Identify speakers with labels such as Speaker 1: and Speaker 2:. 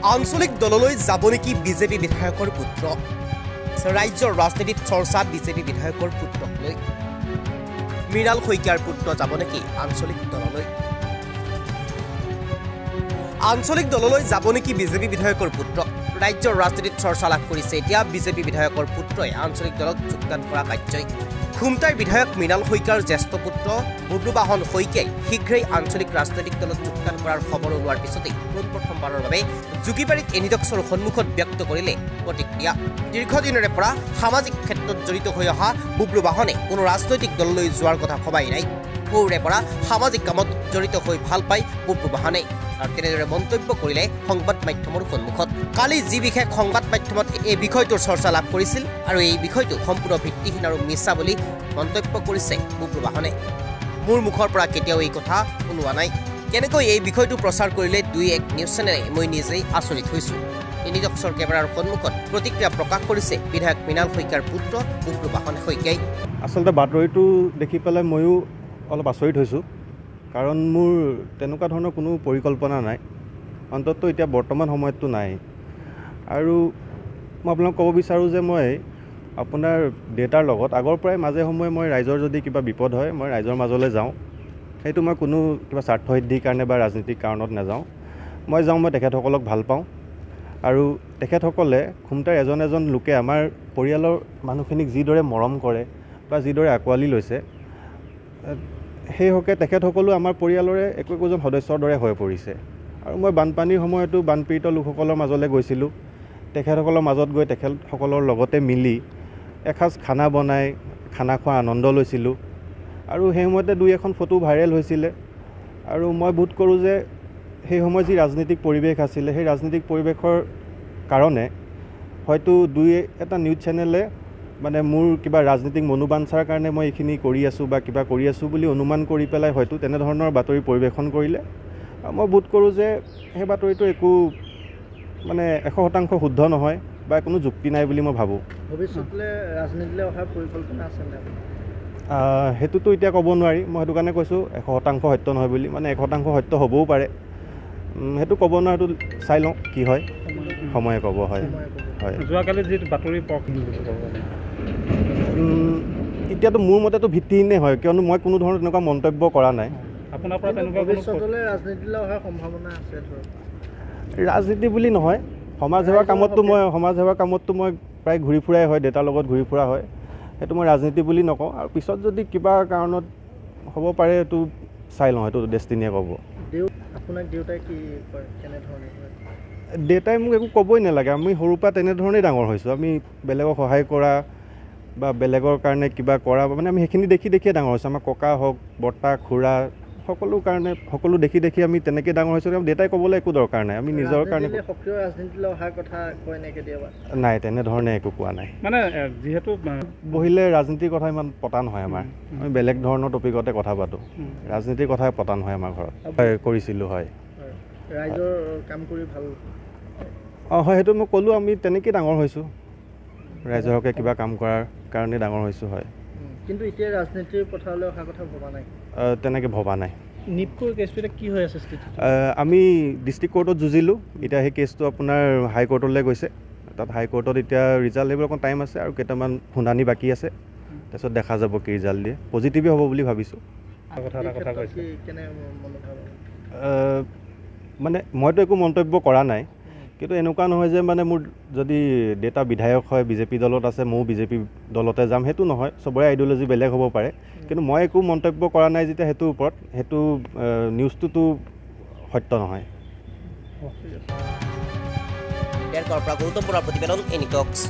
Speaker 1: আঞ্চলিক দললৈ যাব নেকি বিজেপি বিধায়কৰ পুত্ৰ ৰাজ্যৰ ৰাজনীতিত চৰ্চা বিজেপি বিধায়কৰ পুত্ৰক লৈ মৃণাল শইকীয়াৰ পুত্ৰ যাব নেকি আঞ্চলিক দললৈ আঞ্চলিক দললৈ যাব নেকি বিজেপি বিধায়কৰ পুত্ৰ ৰাজ্যৰ ৰাজনীতিত চৰ্চা লাভ কৰিছে এতিয়া বিজেপি বিধায়কৰ পুত্ৰই আঞ্চলিক দলত যোগদান কৰা কাৰ্যই খুমটাইৰ বিধায়ক মৃণাল শইকীয়াৰ জ্যেষ্ঠ পুত্ৰ বুবলুবাহন শইকীয়াই শীঘ্ৰেই আঞ্চলিক ৰাজনৈতিক দলত যোগদান কৰাৰ খবৰ ওলোৱাৰ পিছতেই পোনপ্ৰথমবাৰৰ বাবে জুকিবাৰীত এনিডক্সৰ সন্মুখত ব্যক্ত কৰিলে প্ৰতিক্ৰিয়া দীৰ্ঘদিনৰে পৰা সামাজিক ক্ষেত্ৰত জড়িত হৈ অহা বুবলুবাহনে কোনো ৰাজনৈতিক দললৈ যোৱাৰ কথা ভবাই নাই সৰুৰে পৰা সামাজিক কামত জড়িত হৈ ভাল পায় বুবলুবাহনে আৰু তেনেদৰে মন্তব্য কৰিলে সংবাদ মাধ্যমৰ সন্মুখত কালি যি বিশেষ সংবাদ মাধ্যমত এই বিষয়টোৰ চৰ্চা লাভ কৰিছিল আৰু এই বিষয়টো সম্পূৰ্ণ ভিত্তিহীন আৰু মিছা বুলি মন্তব্য কৰিছে বুবলুবাহনে মোৰ মুখৰ পৰা কেতিয়াও এই কথা ওলোৱা নাই কেনেকৈ এই বিষয়টো প্ৰচাৰ কৰিলে দুই এক নিউজ চেনেলে মই নিজেই আচৰিত হৈছোঁ এনিডক্সৰ কেমেৰাৰ সন্মুখত প্ৰতিক্ৰিয়া প্ৰকাশ কৰিছে বিধায়ক মৃণাল শইকীয়াৰ পুত্ৰ বুবলুবাহন শইকীয়াই
Speaker 2: আচলতে বাতৰিটো দেখি পেলাই ময়ো অলপ আচৰিত হৈছোঁ কাৰণ মোৰ তেনেকুৱা ধৰণৰ কোনো পৰিকল্পনা নাই অন্ততঃ এতিয়া বৰ্তমান সময়ততো নাই আৰু মই আপোনাক ক'ব বিচাৰোঁ যে মই আপোনাৰ দেউতাৰ লগত আগৰ পৰাই মাজে সময়ে মই ৰাইজৰ যদি কিবা বিপদ হয় মই ৰাইজৰ মাজলৈ যাওঁ সেইটো মই কোনো কিবা স্বাৰ্থসিদ্ধিৰ কাৰণে বা ৰাজনীতিক কাৰণত নাযাওঁ মই যাওঁ মই তেখেতসকলক ভাল পাওঁ আৰু তেখেতসকলে খুমটাইৰ এজন লোকে আমাৰ পৰিয়ালৰ মানুহখিনিক যিদৰে মৰম কৰে বা যিদৰে আঁকোৱালি লৈছে সেই হকে তেখেতসকলো আমাৰ পৰিয়ালৰে একোজন সদস্যৰ দৰে হৈ পৰিছে আৰু মই বানপানীৰ সময়তো বানপীড়িত লোকসকলৰ মাজলৈ গৈছিলোঁ তেখেতসকলৰ মাজত গৈ তেখেতসকলৰ লগতে মিলি এসাঁজ খানা বনাই খানা খোৱাৰ আনন্দ লৈছিলোঁ আৰু সেই সময়তে দুই এখন ফটো ভাইৰেল হৈছিলে আৰু মই বোধ কৰোঁ যে সেই সময়ত যি ৰাজনৈতিক পৰিৱেশ আছিলে সেই ৰাজনৈতিক পৰিৱেশৰ কাৰণে হয়তো দুই এটা নিউজ চেনেলে মানে মোৰ কিবা ৰাজনৈতিক মনোবাঞ্ছাৰ কাৰণে মই এইখিনি কৰি আছোঁ বা কিবা কৰি আছোঁ বুলি অনুমান কৰি পেলাই হয়তো তেনেধৰণৰ বাতৰি পৰিৱেশন কৰিলে আৰু মই বোধ কৰোঁ যে সেই বাতৰিটো একো মানে 100% শুদ্ধ নহয় বা কোনো যুক্তি নাই বুলি মই ভাবোঁ
Speaker 3: ভৱিষ্যতলৈ ৰাজনীতিলৈ অহাৰ পৰিকল্পনা আছে নে
Speaker 2: সেইটোতো এতিয়া ক'ব নোৱাৰি মই সেইটো কাৰণে কৈছোঁ 100% সত্য নহয় বুলি মানে 100% সত্য হ'বও পাৰে সেইটো ক'ব নোৱাৰোঁ চাই লওঁ কি হয় সময়ে ক'ব হয় হয়
Speaker 3: যোৱাকালি যি বাতৰি
Speaker 2: এতিয়াতো মোৰ মতেতো ভিত্তিহীনে হয় কিয়নো মই কোনো ধৰণৰ তেনেকুৱা মন্তব্য কৰা নাই
Speaker 3: আপোনাৰ পৰা তেনেকুৱা ভৱিষ্যতলৈ ৰাজনীতিলৈ অহাৰ সম্ভাৱনা আছে ধৰক
Speaker 2: ৰাজনীতি বুলি নহয় সমাজ সেৱাৰ কামততো মই প্ৰায় ঘূৰি ফুৰাই হয় দেউতাৰ লগত ঘূৰি ফুৰা হয় সেইটো মই ৰাজনীতি বুলি নকওঁ আৰু পিছত যদি কিবা কাৰণত হ'ব পাৰে এইটো চাই লওঁ সেইটো ডেষ্টিনিয়ে ক'ব
Speaker 3: আপোনাক দেউতাই কি কয় কেনেধৰণে
Speaker 2: দেউতাই মোক একো ক'বই নালাগে আমি সৰুৰ পৰা তেনেধৰণেই ডাঙৰ হৈছোঁ আমি বেলেগক সহায় কৰা বা বেলেগৰ কাৰণে কিবা কৰা মানে আমি সেইখিনি দেখিয়ে ডাঙৰ হৈছোঁ আমাৰ ককা হওক বৰ্তা খুৰা সকলো দেখি আমি তেনেকৈ ডাঙৰ হৈছোঁ দেউতাই ক'বলৈ একো দৰকাৰ নাই আমি নিজৰ কাৰণে
Speaker 3: সক্ৰিয় ৰাজনীতিলৈ অহাৰ কথা কয় নে কেতিয়াবা
Speaker 2: নাই তেনেধৰণে একো কোৱা নাই
Speaker 3: মানে যিহেতু
Speaker 2: বহিলে ৰাজনীতিৰ কথা ইমান পতা নহয় আমাৰ আমি বেলেগ ধৰণৰ টপিকতে কথা পাতোঁ ৰাজনীতিৰ কথাই পতা নহয় আমাৰ ঘৰত হয় কৰিছিলোঁ হয়
Speaker 3: ৰাইজৰ কাম কৰি ভাল
Speaker 2: হয় সেইটো মই ক'লোঁ আমি তেনেকৈ ডাঙৰ হৈছোঁ ৰাইজৰ হকে কিবা কাম কৰাৰ কাৰণে ডাঙৰ হৈছোঁ হয়
Speaker 3: কিন্তু এতিয়া ৰাজনীতিৰ পথাৰলৈ অহা কথা ভবা নাই
Speaker 2: তেনেকৈ ভবা নাই
Speaker 3: নিপকোৰ কেছটো এতিয়া কি হৈ আছে
Speaker 2: আমি ডিষ্ট্ৰিক্ট কোৰ্টত যুঁজিলোঁ এতিয়া সেই কেছটো আপোনাৰ হাইকোৰ্টলৈ গৈছে তাত হাইকোৰ্টত এতিয়া ৰিজাল্ট আহিবলৈ অকণ টাইম আছে আৰু কেইটামান শুনানি বাকী আছে তাৰপিছত দেখা যাব কি ৰিজাল্ট দিয়ে পজিটিভেই হ'ব বুলি ভাবিছোঁ মানে মইতো একো মন্তব্য কৰা নাই কিন্তু এনেকুৱা নহয় যে মানে মোৰ যদি দেউতা বিধায়ক হয় বিজেপি দলত আছে ময়ো বিজেপি দলতে যাম সেইটো নহয় চবৰে আইডিঅ'লজি বেলেগ হ'ব পাৰে কিন্তু মই একো মন্তব্য কৰা নাই যেতিয়া সেইটোৰ ওপৰত সেইটো নিউজটোতো সত্য নহয়
Speaker 1: গৌতম বৰাৰ প্ৰতিবেদন এনিটক্স।